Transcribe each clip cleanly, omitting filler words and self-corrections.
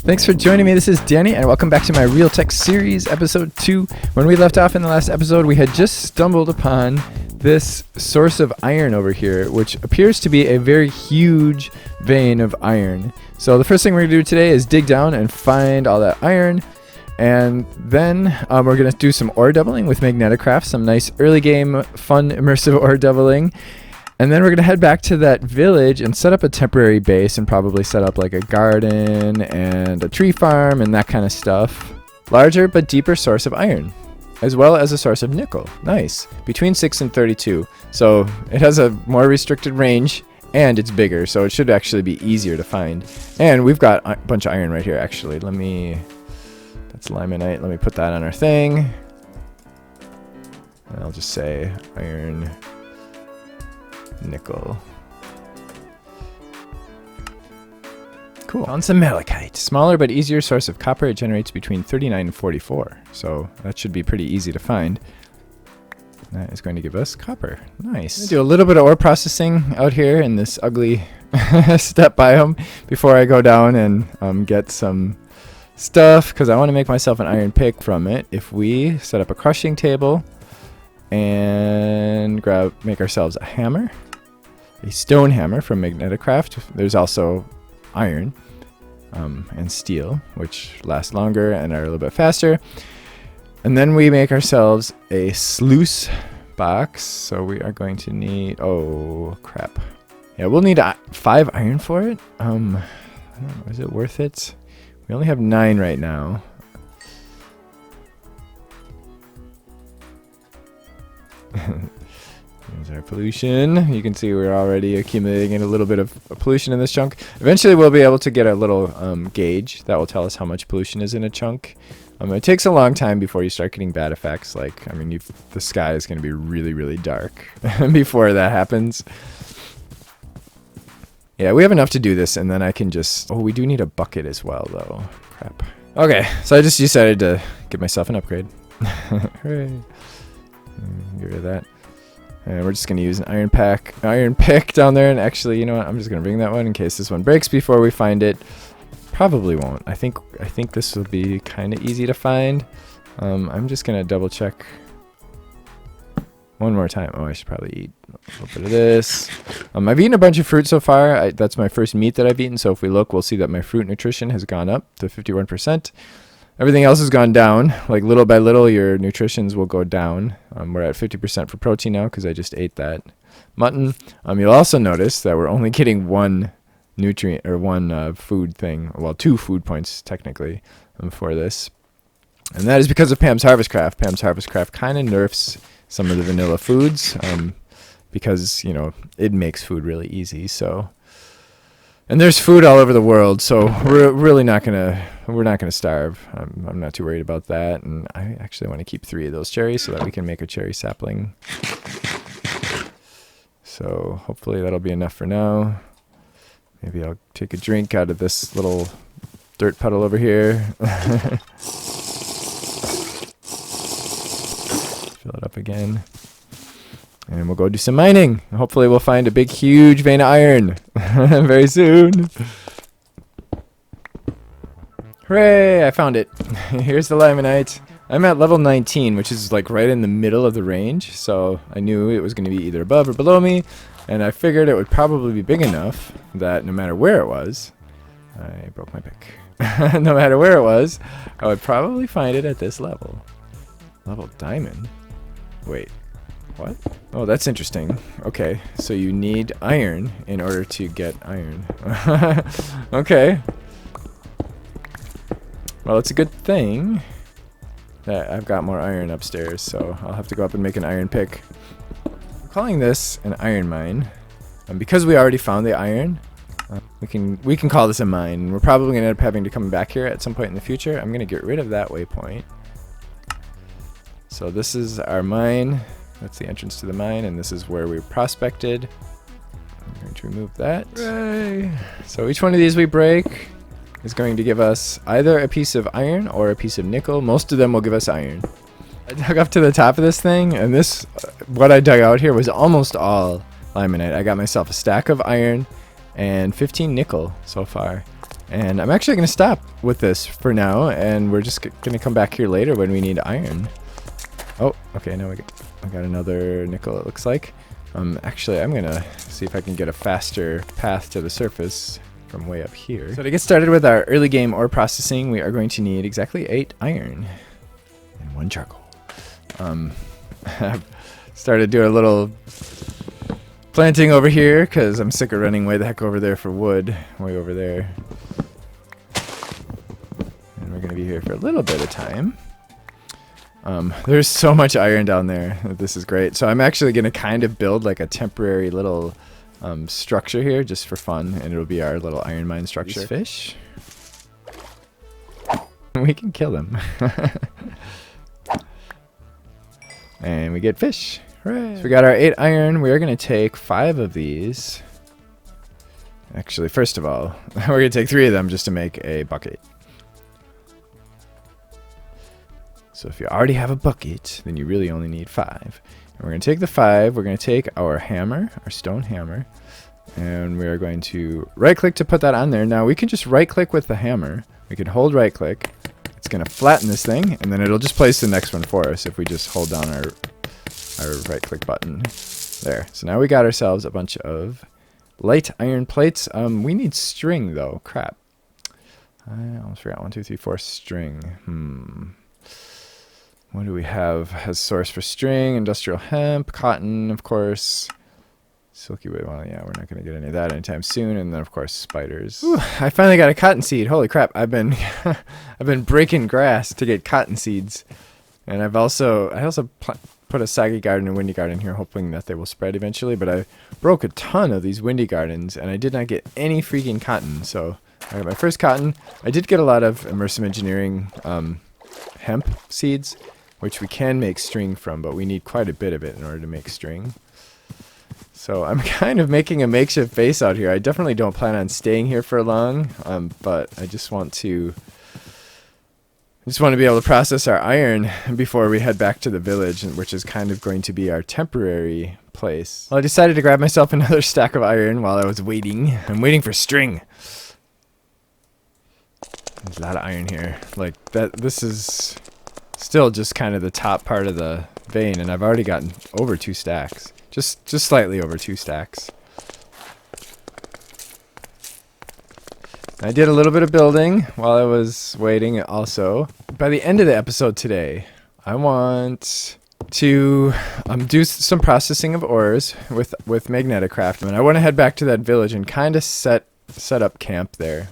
Thanks for joining me. This is Danny, and welcome back to my Real Tech Series, Episode 2. When we left off in the last episode, we had just stumbled upon this source of iron over here, which appears to be a very huge vein of iron. So the first thing we're going to do today is dig down and find all that iron, and then we're going to do some ore doubling with Magneticraft, some nice early game, fun, immersive ore doubling. And then we're going to head back to that village and set up a temporary base and probably set up like a garden and a tree farm and that kind of stuff. Larger but deeper source of iron, as well as a source of nickel. Nice. Between 6 and 32. So it has a more restricted range and it's bigger, so it should actually be easier to find. And we've got a bunch of iron right here, actually. That's limonite. Let me put that on our thing. And I'll just say iron, nickel. Cool. On some malachite. Smaller but easier source of copper. It generates between 39 and 44. So that should be pretty easy to find. That is going to give us copper. Nice. Do a little bit of ore processing out here in this ugly steppe biome before I go down and get some stuff, because I want to make myself an iron pick from it. If we set up a crushing table and make ourselves a hammer, a stone hammer from Magneticraft. There's also iron and steel, which last longer and are a little bit faster. And then we make ourselves a sluice box. So we are going to need, oh crap. Yeah, we'll need 5 iron for it. I don't know, is it worth it? We only have 9 right now. There's our pollution. You can see we're already accumulating a little bit of pollution in this chunk. Eventually we'll be able to get a little gauge that will tell us how much pollution is in a chunk. It takes a long time before you start getting bad effects. Like, I mean, the sky is going to be really, really dark before that happens. Yeah, we have enough to do this, and then I can just... Oh, we do need a bucket as well, though. Crap. Okay, so I just decided to give myself an upgrade. Hooray. Get rid of that. And we're just going to use an iron pick down there. And actually, you know what? I'm just going to bring that one in case this one breaks before we find it. Probably won't. I think this will be kind of easy to find. I'm just going to double check one more time. Oh, I should probably eat a little bit of this. I've eaten a bunch of fruit so far. That's my first meat that I've eaten. So if we look, we'll see that my fruit nutrition has gone up to 51%. Everything else has gone down. Like little by little, your nutritions will go down. We're at 50% for protein now because I just ate that mutton. You'll also notice that we're only getting one nutrient or one food thing. Well, 2 food points technically for this. And that is because of Pam's Harvest Craft. Pam's Harvest Craft kind of nerfs some of the vanilla foods because, you know, it makes food really easy. So, and there's food all over the world, so we're really not gonna starve. I'm not too worried about that, and I actually want to keep 3 of those cherries so that we can make a cherry sapling. So hopefully that'll be enough for now. Maybe I'll take a drink out of this little dirt puddle over here. Fill it up again. And we'll go do some mining. Hopefully we'll find a big, huge vein of iron very soon. Hooray, I found it. Here's the limonite. I'm at level 19, which is like right in the middle of the range. So I knew it was going to be either above or below me. And I figured it would probably be big enough that no matter where it was, I broke my pick. No matter where it was, I would probably find it at this level. Level diamond? Wait. What? Oh, that's interesting. Okay, so you need iron in order to get iron. Okay. Well, it's a good thing that I've got more iron upstairs, so I'll have to go up and make an iron pick. I'm calling this an iron mine. Because we already found the iron, we can call this a mine. We're probably going to end up having to come back here at some point in the future. I'm going to get rid of that waypoint. So this is our mine. That's the entrance to the mine, and this is where we prospected. I'm going to remove that. Hooray. So each one of these we break is going to give us either a piece of iron or a piece of nickel. Most of them will give us iron. I dug up to the top of this thing, and what I dug out here was almost all limonite. I got myself a stack of iron and 15 nickel so far. And I'm actually going to stop with this for now, and we're just going to come back here later when we need iron. Oh, okay, now I got another nickel, it looks like. Actually, I'm going to see if I can get a faster path to the surface from way up here. So to get started with our early game ore processing, we are going to need exactly 8 iron and 1 charcoal. I've started doing a little planting over here because I'm sick of running way the heck over there for wood, way over there. And we're going to be here for a little bit of time. There's so much iron down there. This is great. So I'm actually going to kind of build like a temporary little structure here just for fun, and it'll be our little iron mine structure. These fish. We can kill them. And we get fish. Hooray. So we got our 8 iron. We are going to take 5 of these. Actually, first of all, we're going to take 3 of them just to make a bucket. So if you already have a bucket, then you really only need 5. And we're going to take the 5. We're going to take our hammer, our stone hammer, and we are going to right-click to put that on there. Now, we can just right-click with the hammer. We can hold right-click. It's going to flatten this thing, and then it'll just place the next one for us if we just hold down our right-click button. There. So now we got ourselves a bunch of light iron plates. We need string, though. Crap. I almost forgot. 1, 2, 3, 4 string. What do we have as source for string? Industrial hemp, cotton, of course. Silky wood. Well, yeah, we're not going to get any of that anytime soon. And then, of course, spiders. Ooh, I finally got a cotton seed. Holy crap! I've been breaking grass to get cotton seeds, and I also put a saggy garden and windy garden here, hoping that they will spread eventually. But I broke a ton of these windy gardens, and I did not get any freaking cotton. So I got my first cotton. I did get a lot of immersive engineering hemp seeds, which we can make string from, but we need quite a bit of it in order to make string. So I'm kind of making a makeshift base out here. I definitely don't plan on staying here for long, but I just want to be able to process our iron before we head back to the village, which is kind of going to be our temporary place. Well, I decided to grab myself another stack of iron while I was waiting. I'm waiting for string. There's a lot of iron here. Like that. This is still just kind of the top part of the vein, and I've already gotten over 2 stacks. Just slightly over 2 stacks. I did a little bit of building while I was waiting also. By the end of the episode today, I want to do some processing of ores with Magneticraft. And I want to head back to that village and kind of set up camp there.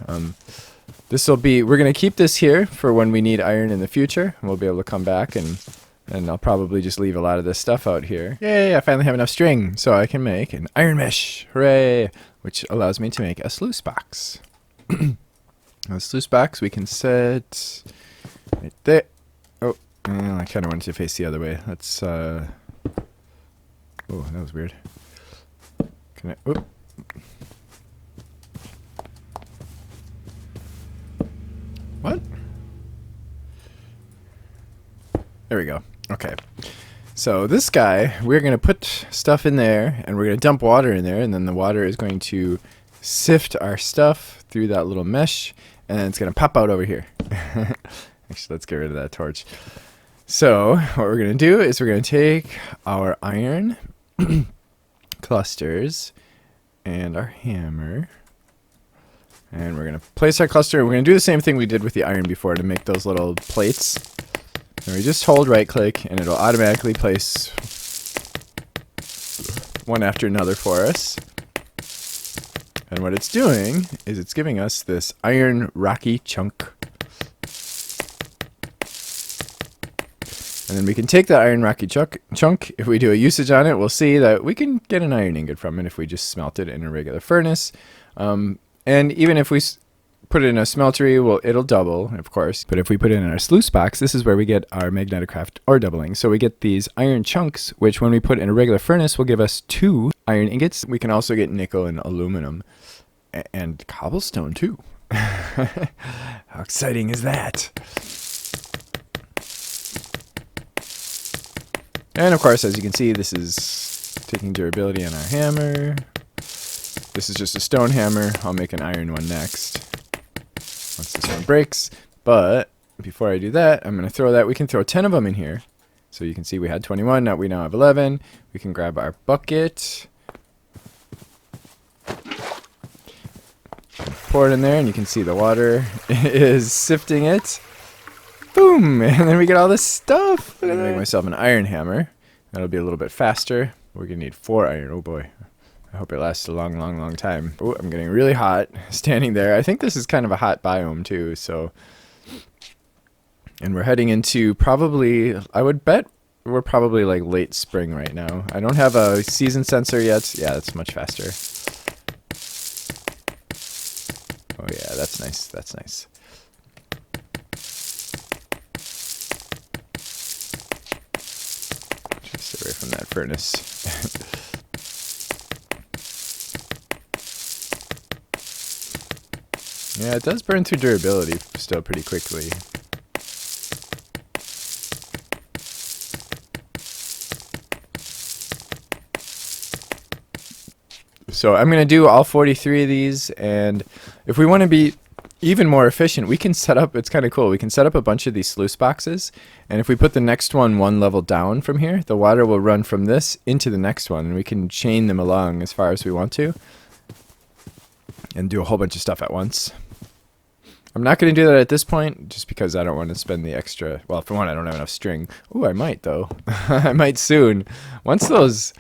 We're going to keep this here for when we need iron in the future. And we'll be able to come back, and I'll probably just leave a lot of this stuff out here. Yay, I finally have enough string, so I can make an iron mesh. Hooray! Which allows me to make a sluice box. A sluice box we can set right there. Oh, I kind of wanted to face the other way. Let's, oh, that was weird. Can I, oh. What? There we go. Okay. So this guy, we're going to put stuff in there, and we're going to dump water in there, and then the water is going to sift our stuff through that little mesh, and then it's going to pop out over here. Actually, let's get rid of that torch. So what we're going to do is we're going to take our iron clusters and our hammer, and we're going to place our cluster, and we're going to do the same thing we did with the iron before to make those little plates. And we just hold right click and it'll automatically place one after another for us. And what it's doing is it's giving us this iron rocky chunk. And then we can take that iron rocky chunk. If we do a usage on it, we'll see that we can get an iron ingot from it if we just smelt it in a regular furnace. And even if we put it in a smeltery, well, it'll double, of course. But if we put it in our sluice box, this is where we get our Magneticraft ore doubling. So we get these iron chunks, which when we put in a regular furnace will give us 2 iron ingots. We can also get nickel and aluminum and cobblestone too. How exciting is that? And of course, as you can see, this is taking durability on our hammer. This is just a stone hammer. I'll make an iron one next. once this one breaks. But before I do that, I'm going to throw that. We can throw 10 of them in here. So you can see we had 21. Now we now have 11. We can grab our bucket. Pour it in there, and you can see the water is sifting it. Boom! And then we get all this stuff. I'm going to make myself an iron hammer. That'll be a little bit faster. We're going to need 4 iron. Oh boy. I hope it lasts a long, long, long time. Oh, I'm getting really hot standing there. I think this is kind of a hot biome too, so. And we're heading into probably, I would bet we're probably like late spring right now. I don't have a season sensor yet. Yeah, that's much faster. Oh yeah, that's nice. That's nice. Just stay away from that furnace. Yeah, it does burn through durability still pretty quickly. So I'm going to do all 43 of these, and if we want to be even more efficient, we can set up, it's kind of cool, we can set up a bunch of these sluice boxes, and if we put the next one level down from here, the water will run from this into the next one, and we can chain them along as far as we want to, and do a whole bunch of stuff at once. I'm not going to do that at this point, just because I don't want to spend the extra, well, for one, I don't have enough string. Ooh, I might, though. I might soon. Once those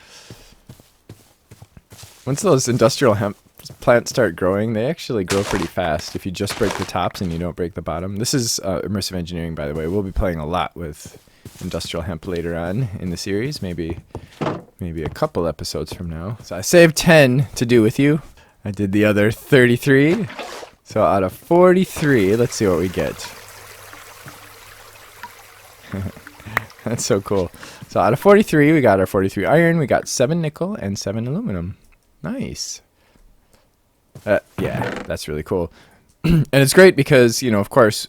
industrial hemp plants start growing, they actually grow pretty fast if you just break the tops and you don't break the bottom. This is immersive engineering, by the way. We'll be playing a lot with industrial hemp later on in the series, maybe a couple episodes from now. So I saved 10 to do with you. I did the other 33. So out of 43, let's see what we get. That's so cool. So out of 43, we got our 43 iron, we got 7 nickel, and 7 aluminum. Nice. Yeah, that's really cool. And it's great because, you know, of course,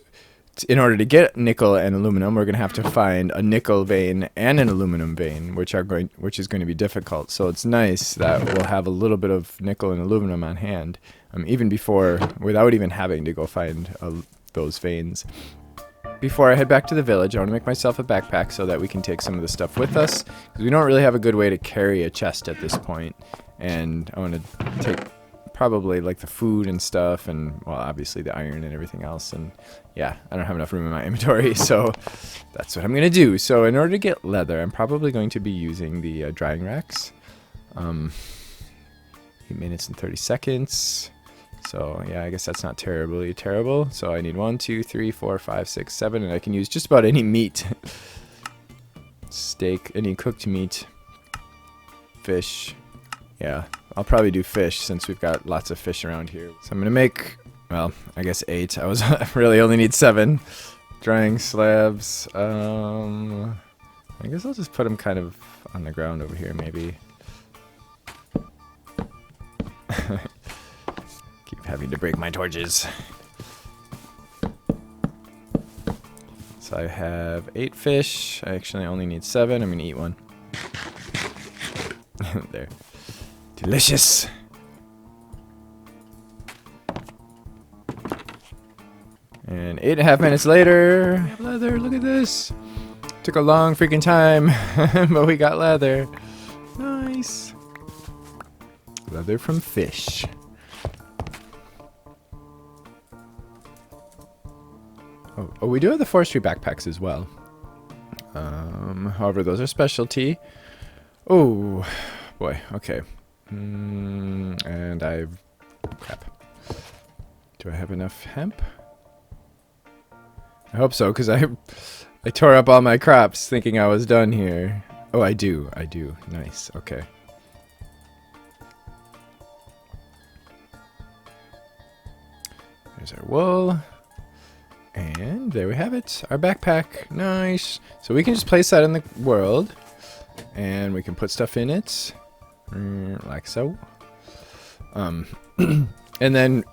in order to get nickel and aluminum, we're going to have to find a nickel vein and an aluminum vein, which is going to be difficult. So it's nice that we'll have a little bit of nickel and aluminum on hand, even without even having to go find those veins. Before I head back to the village, I want to make myself a backpack so that we can take some of the stuff with us, because we don't really have a good way to carry a chest at this point. And I want to take probably like the food and stuff, and well, obviously the iron and everything else. And yeah, I don't have enough room in my inventory, so that's what I'm gonna do. So in order to get leather, I'm probably going to be using the drying racks. 8 minutes and 30 seconds. So yeah, I guess that's not terribly terrible. So I need 1, 2, 3, 4, 5, 6, 7, and I can use just about any meat. Steak, any cooked meat, fish. Yeah, I'll probably do fish since we've got lots of fish around here. So I'm gonna make, well, I guess 8. I really only need 7. Drying slabs. I guess I'll just put them kind of on the ground over here, maybe. Keep having to break my torches. So I have 8 fish. I actually only need 7. I'm gonna eat one. There. Delicious. And 8.5 minutes later, leather, look at this. Took a long freaking time, but we got leather. Nice. Leather from fish. Oh, we do have the forestry backpacks as well. However, those are specialty. Oh, boy, okay. And crap. Do I have enough hemp? I hope so, because I tore up all my crops thinking I was done here. Oh, I do. Nice, okay. There's our wool. And there we have it, our backpack. Nice. So we can just place that in the world, and we can put stuff in it, like so. And then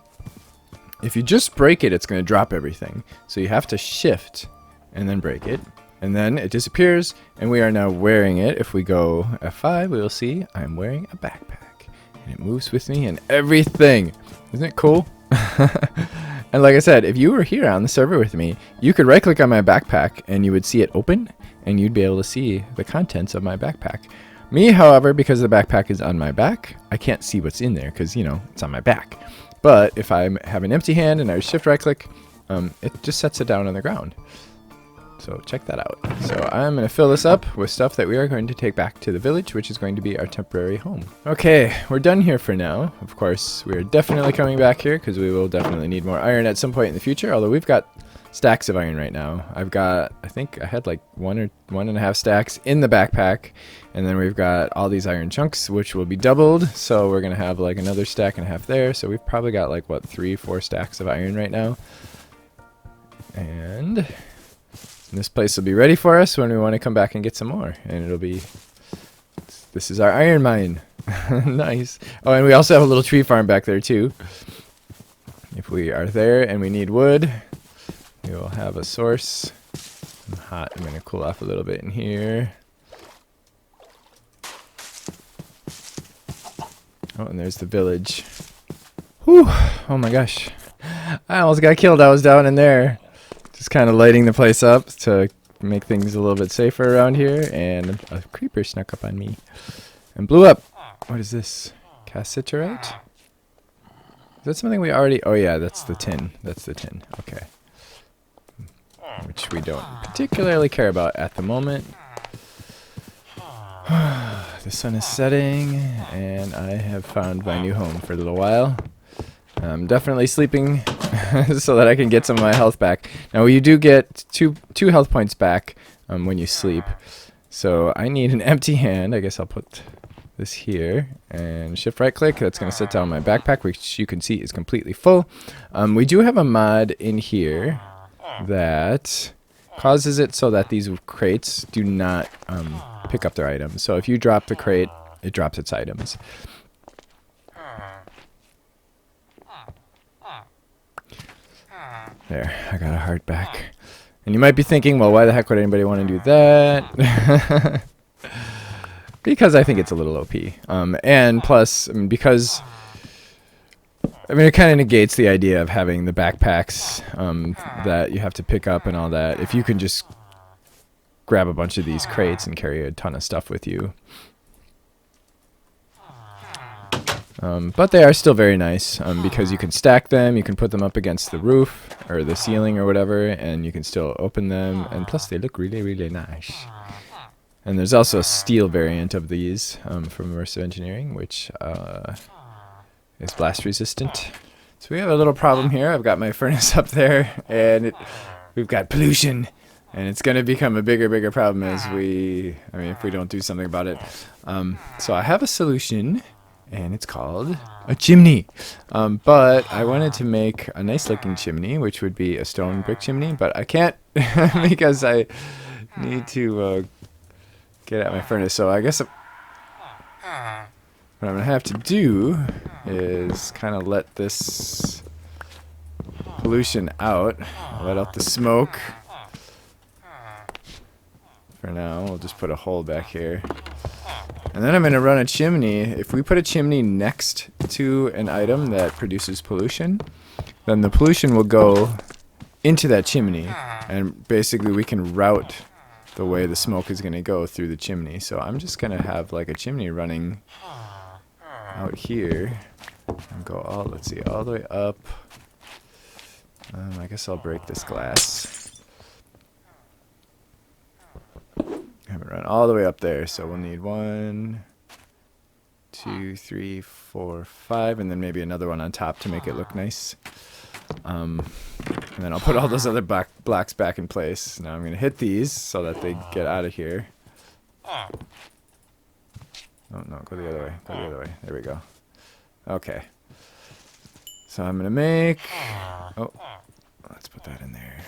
if you just break it, it's going to drop everything. So you have to shift and then break it, and then it disappears, and we are now wearing it. If we go F5, we will see I'm wearing a backpack, and it moves with me and everything. Isn't it cool? And like I said, if you were here on the server with me, you could right click on my backpack and you would see it open and you'd be able to see the contents of my backpack. Me, however, because the backpack is on my back, I can't see what's in there because, you know, it's on my back. But if I have an empty hand and I shift right click, it just sets it down on the ground. So check that out. So I'm going to fill this up with stuff that we are going to take back to the village, which is going to be our temporary home. Okay, we're done here for now. Of course, we're definitely coming back here because we will definitely need more iron at some point in the future, although we've got stacks of iron right now. I've got, I think I had like 1 or 1.5 stacks in the backpack, and then we've got all these iron chunks, which will be doubled. So we're going to have like another stack and a half there. So we've probably got like, what, 3-4 stacks of iron right now. And this place will be ready for us when we want to come back and get some more. And it'll be, this is our iron mine. Nice. Oh, and we also have a little tree farm back there too. If we are there and we need wood, we will have a source. I'm hot. I'm going to cool off a little bit in here. Oh, and there's the village. Whew. Oh my gosh. I almost got killed. I was down in there. Just kind of lighting the place up to make things a little bit safer around here. And a creeper snuck up on me and blew up. What is this? Cassiterite? Is that something we already... Oh yeah, that's the tin. That's the tin. Okay. Which we don't particularly care about at the moment. The sun is setting, and I have found my new home for a little while. I'm definitely sleeping so that I can get some of my health back. Now, you do get two health points back when you sleep. So I need an empty hand. I guess I'll put this here and shift right click. That's going to set down my backpack, which you can see is completely full. We do have a mod in here that causes it so that these crates do not pick up their items. So if you drop the crate, it drops its items. There, I got a heart back. And you might be thinking, well, why the heck would anybody want to do that? Because I think it's a little OP. And plus, I mean, because... I mean, it kind of negates the idea of having the backpacks that you have to pick up and all that. If you can just grab a bunch of these crates and carry a ton of stuff with you. But they are still very nice because you can stack them, you can put them up against the roof or the ceiling or whatever, and you can still open them. And plus, they look really, really nice. And there's also a steel variant of these from Immersive Engineering, which... is blast resistant. So we have a little problem here. I've got my furnace up there, and we've got pollution, and it's going to become a bigger problem as if we don't do something about it. So I have a solution, and it's called a chimney. But I wanted to make a nice looking chimney, which would be a stone brick chimney, but I can't because I need to get at my furnace. So I guess what I'm going to have to do is kind of let this pollution out, let out the smoke. For now, we'll just put a hole back here. And then I'm going to run a chimney. If we put a chimney next to an item that produces pollution, then the pollution will go into that chimney. And basically we can route the way the smoke is going to go through the chimney. So I'm just going to have like a chimney running out here and go all the way up. I guess I'll break this glass. Have it run all the way up there. So we'll need 1, 2, 3, 4, 5, and then maybe another one on top to make it look nice. And then I'll put all those other blocks back in place. Now I'm going to hit these so that they get out of here. Oh, no, go the other way. Go the other way. There we go. Okay. So I'm going to make... Oh, let's put that in there.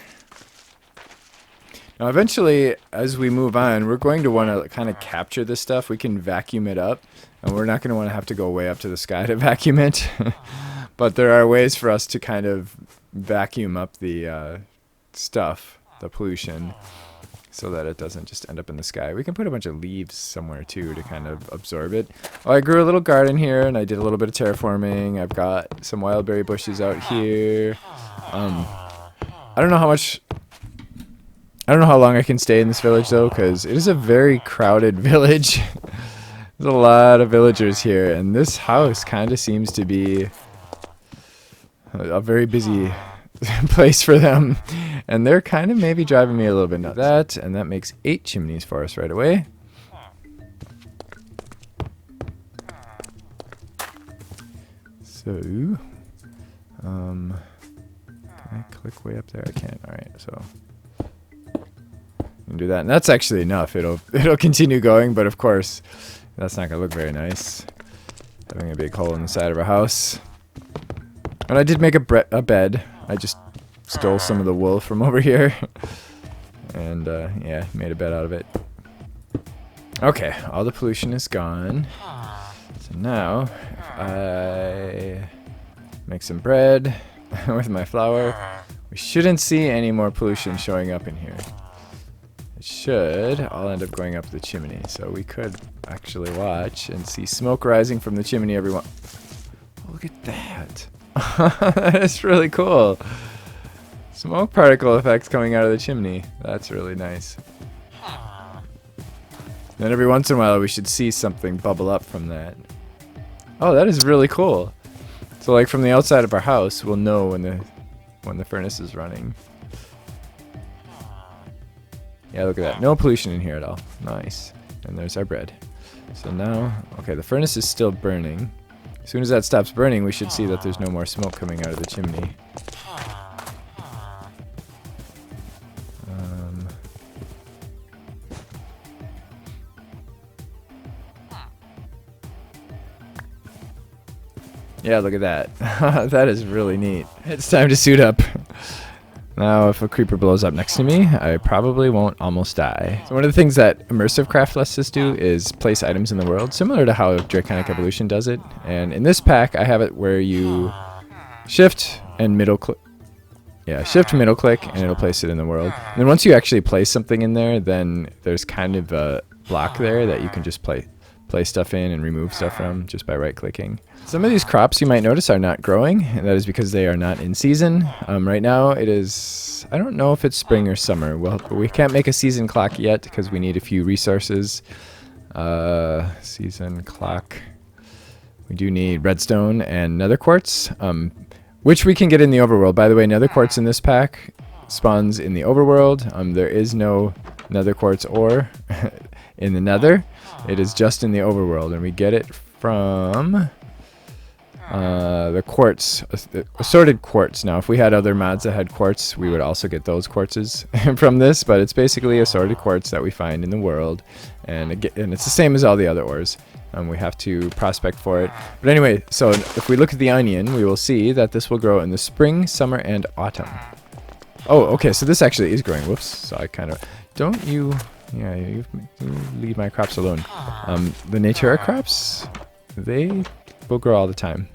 Now, eventually, as we move on, we're going to want to kind of capture this stuff. We can vacuum it up, and we're not going to want to have to go way up to the sky to vacuum it. But there are ways for us to kind of vacuum up the stuff, the pollution. so that it doesn't just end up in the sky. We can put a bunch of leaves somewhere too to kind of absorb it. Oh, I grew a little garden here and I did a little bit of terraforming. I've got some wildberry bushes out here. I don't know how long I can stay in this village though, because it is a very crowded village. There's a lot of villagers here, and this house kind of seems to be a very busy place for them, and they're kind of maybe driving me a little bit nuts. And that makes 8 chimneys for us right away. So, can I click way up there? I can't. All right, so we can do that, and that's actually enough. It'll continue going, but of course, that's not gonna look very nice. Having a big hole in the side of our house. And I did make a bed. I just stole some of the wool from over here. And, yeah, made a bed out of it. Okay, all the pollution is gone. So now, I make some bread with my flour. We shouldn't see any more pollution showing up in here. It should all end up going up the chimney. So we could actually watch and see smoke rising from the chimney every once. Oh, look at that. That's really cool. Smoke particle effects coming out of the chimney. That's really nice. Then every once in a while we should see something bubble up from that. Oh, that is really cool. So like from the outside of our house, we'll know when the furnace is running. Yeah, look at that. No pollution in here at all. Nice. And there's our bread. So now, okay, the furnace is still burning. As soon as that stops burning, we should see that there's no more smoke coming out of the chimney. Yeah, look at that. That is really neat. It's time to suit up. Now, if a creeper blows up next to me, I probably won't almost die. So one of the things that Immersive Craft lets us do is place items in the world, similar to how Draconic Evolution does it. And in this pack, I have it where you shift and middle click. Yeah, shift middle click, and it'll place it in the world. And then once you actually place something in there, then there's kind of a block there that you can just place stuff in and remove stuff from just by right clicking. Some of these crops you might notice are not growing, and that is because they are not in season. Right now it is, I don't know if it's spring or summer. Well, we can't make a season clock yet because we need a few resources. Season clock. We do need redstone and nether quartz, which we can get in the overworld. By the way, nether quartz in this pack spawns in the overworld. There is no nether quartz ore in the nether. It is just in the overworld, and we get it from the quartz, assorted quartz. Now, if we had other mods that had quartz, we would also get those quartzes from this, but it's basically assorted quartz that we find in the world, and it's the same as all the other ores. We have to prospect for it. But anyway, so if we look at the onion, we will see that this will grow in the spring, summer, and autumn. Oh, okay, so this actually is growing. Whoops, so I kind of... Don't you... Yeah, you leave my crops alone. The Natura crops, they will grow all the time.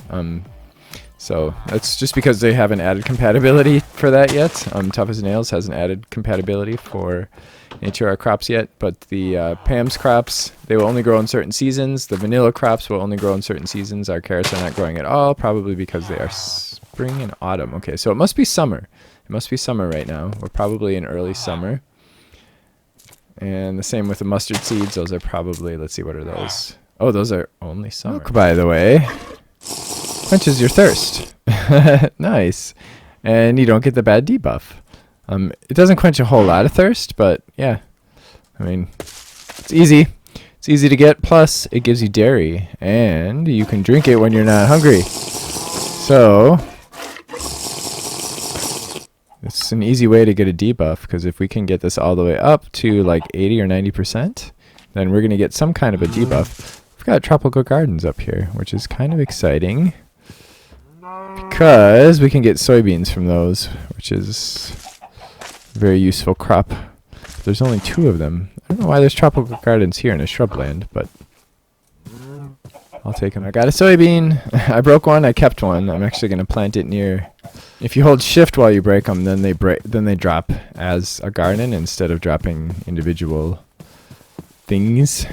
So that's just because they haven't added compatibility for that yet. Tough as Nails hasn't added compatibility for Natura crops yet, but the Pam's crops, they will only grow in certain seasons. The vanilla crops will only grow in certain seasons. Our carrots are not growing at all, probably because they are spring and autumn. Okay, so it must be summer. It must be summer right now. We're probably in early summer. And the same with the mustard seeds. Those are probably, let's see, what are those? Oh, those are only summer. Milk, by the way, quenches your thirst. Nice. And you don't get the bad debuff. It doesn't quench a whole lot of thirst, but yeah. I mean, it's easy. It's easy to get. Plus, it gives you dairy. And you can drink it when you're not hungry. So... it's an easy way to get a debuff, because if we can get this all the way up to like 80 or 90%, then we're going to get some kind of a debuff. We've got tropical gardens up here, which is kind of exciting, because we can get soybeans from those, which is a very useful crop. There's only 2 of them. I don't know why there's tropical gardens here in a shrubland, but I'll take them. I got a soybean. I broke one. I kept one. I'm actually going to plant it near. If you hold shift while you break them, then they drop as a garden instead of dropping individual things.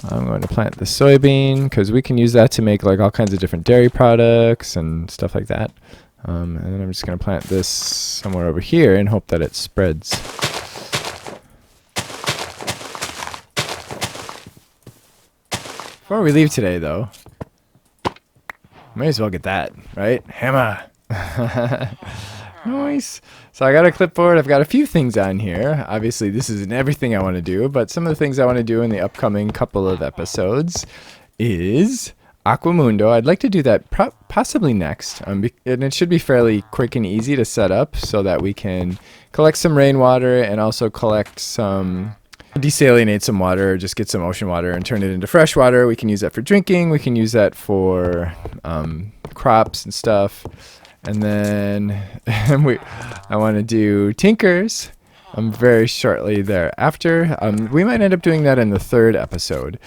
I'm going to plant the soybean because we can use that to make like all kinds of different dairy products and stuff like that. And then I'm just going to plant this somewhere over here and hope that it spreads. Before we leave today, though, may as well get that, right? Hammer! Nice! So I got a clipboard. I've got a few things on here. Obviously, this isn't everything I want to do, but some of the things I want to do in the upcoming couple of episodes is Aquamundo. I'd like to do that possibly next, and it should be fairly quick and easy to set up so that we can collect some rainwater and also collect some... desalinate some water, just get some ocean water and turn it into fresh water. We can use that for drinking. We can use that for crops and stuff. And then I want to do tinkers very shortly thereafter. We might end up doing that in the third episode.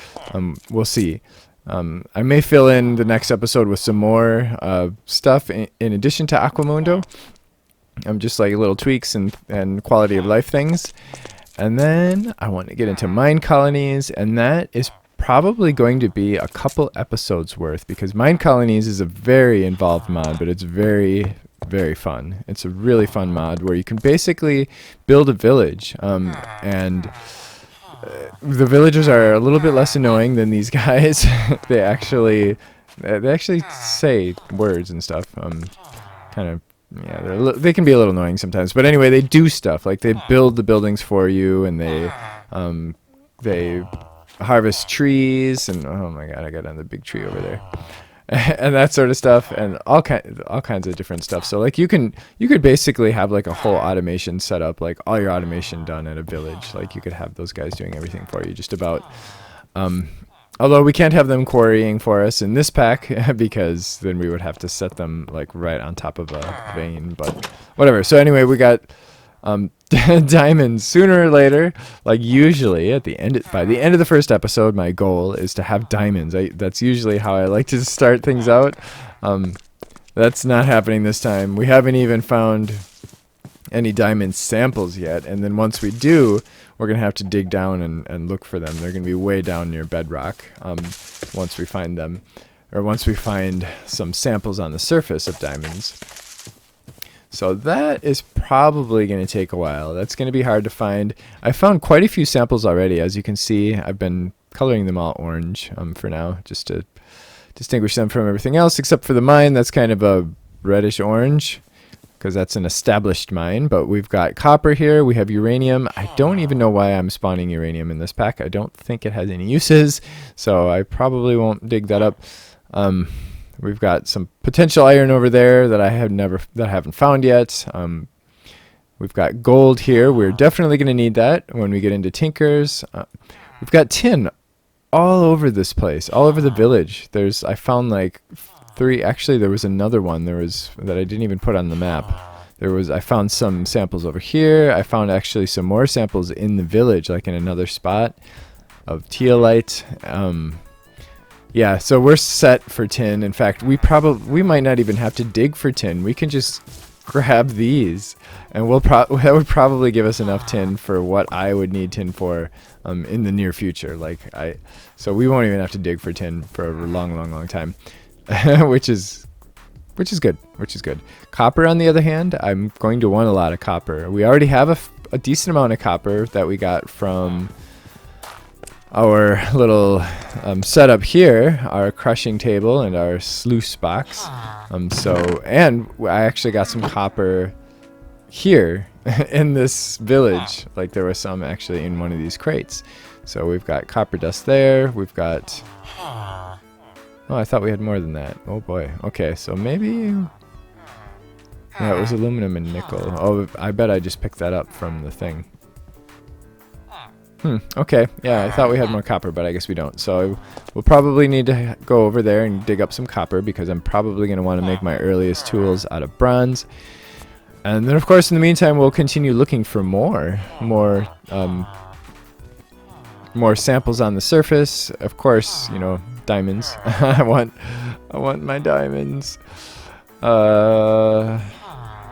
We'll see. I may fill in the next episode with some more stuff in addition to Aquamundo. Just like little tweaks and quality of life things. And then I want to get into mine colonies, and that is probably going to be a couple episodes worth because mine colonies is a very involved mod, but it's very, very fun. It's a really fun mod where you can basically build a village, and the villagers are a little bit less annoying than these guys. They actually say words and stuff, kind of. Yeah, they can be a little annoying sometimes, but anyway, they do stuff like they build the buildings for you, and they harvest trees, and oh my god, I got on the big tree over there, and that sort of stuff, and all kinds of different stuff. So like you could basically have like a whole automation set up, like all your automation done at a village. Like you could have those guys doing everything for you, just about. Although we can't have them quarrying for us in this pack because then we would have to set them like right on top of a vein, but whatever. So anyway, we got diamonds sooner or later. Like usually by the end of the first episode, my goal is to have diamonds. That's usually how I like to start things out. That's not happening this time. We haven't even found any diamond samples yet, and then once we do, we're going to have to dig down and look for them. They're going to be way down near bedrock once we find them, or once we find some samples on the surface of diamonds. So that is probably going to take a while. That's going to be hard to find. I found quite a few samples already. As you can see, I've been coloring them all orange for now, just to distinguish them from everything else, except for the mine. That's kind of a reddish orange, because that's an established mine. But we've got copper here. We have uranium. I don't even know why I'm spawning uranium in this pack. I don't think it has any uses, so I probably won't dig that up. We've got some potential iron over there that I haven't found yet. We've got gold here. We're definitely going to need that when we get into tinkers. We've got tin all over this place, all over the village. I found like 3. Actually, there was another one that I didn't even put on the map. I found some samples over here. I found actually some more samples in the village, like in another spot of teolite. Yeah, so we're set for tin. In fact, we might not even have to dig for tin. We can just grab these, and that would probably give us enough tin for what I would need tin for in the near future. So we won't even have to dig for tin for a long time. which is good. Copper, on the other hand, I'm going to want a lot of copper. We already have a decent amount of copper that we got from our little setup here, our crushing table and our sluice box. And I actually got some copper here in this village. Like there was some actually in one of these crates. So we've got copper dust there. We've got... Oh, I thought we had more than that. Oh boy. Okay, so maybe... Yeah, it was aluminum and nickel. Oh, I bet I just picked that up from the thing. Okay. Yeah, I thought we had more copper, but I guess we don't. So we'll probably need to go over there and dig up some copper, because I'm probably going to want to make my earliest tools out of bronze. And then, of course, in the meantime, we'll continue looking for more samples on the surface. Of course, diamonds. I want my diamonds. We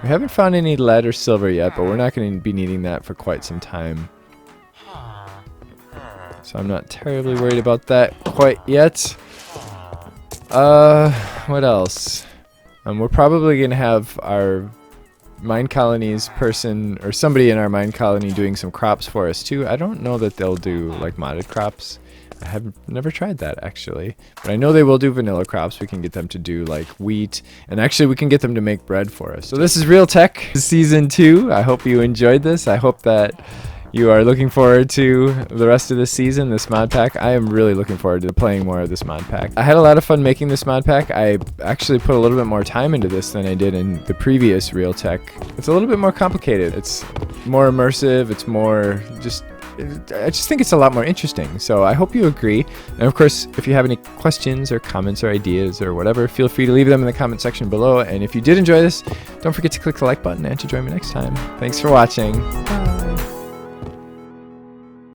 haven't found any lead or silver yet, but we're not going to be needing that for quite some time. So I'm not terribly worried about that quite yet. What else? We're probably going to have our mine colonies person or somebody in our mine colony doing some crops for us too. I don't know that they'll do like modded crops. I have never tried that actually, but I know they will do vanilla crops. We can get them to do like wheat, and actually we can get them to make bread for us. So this is Real Tech Season 2. I hope you enjoyed this. I hope that you are looking forward to the rest of this season, this mod pack. I am really looking forward to playing more of this mod pack. I had a lot of fun making this mod pack. I actually put a little bit more time into this than I did in the previous Real Tech. It's a little bit more complicated. It's more immersive. It's more just... I just think it's a lot more interesting. So I hope you agree. And of course, if you have any questions or comments or ideas or whatever, feel free to leave them in the comment section below. And if you did enjoy this, don't forget to click the like button and to join me next time. Thanks for watching. Bye.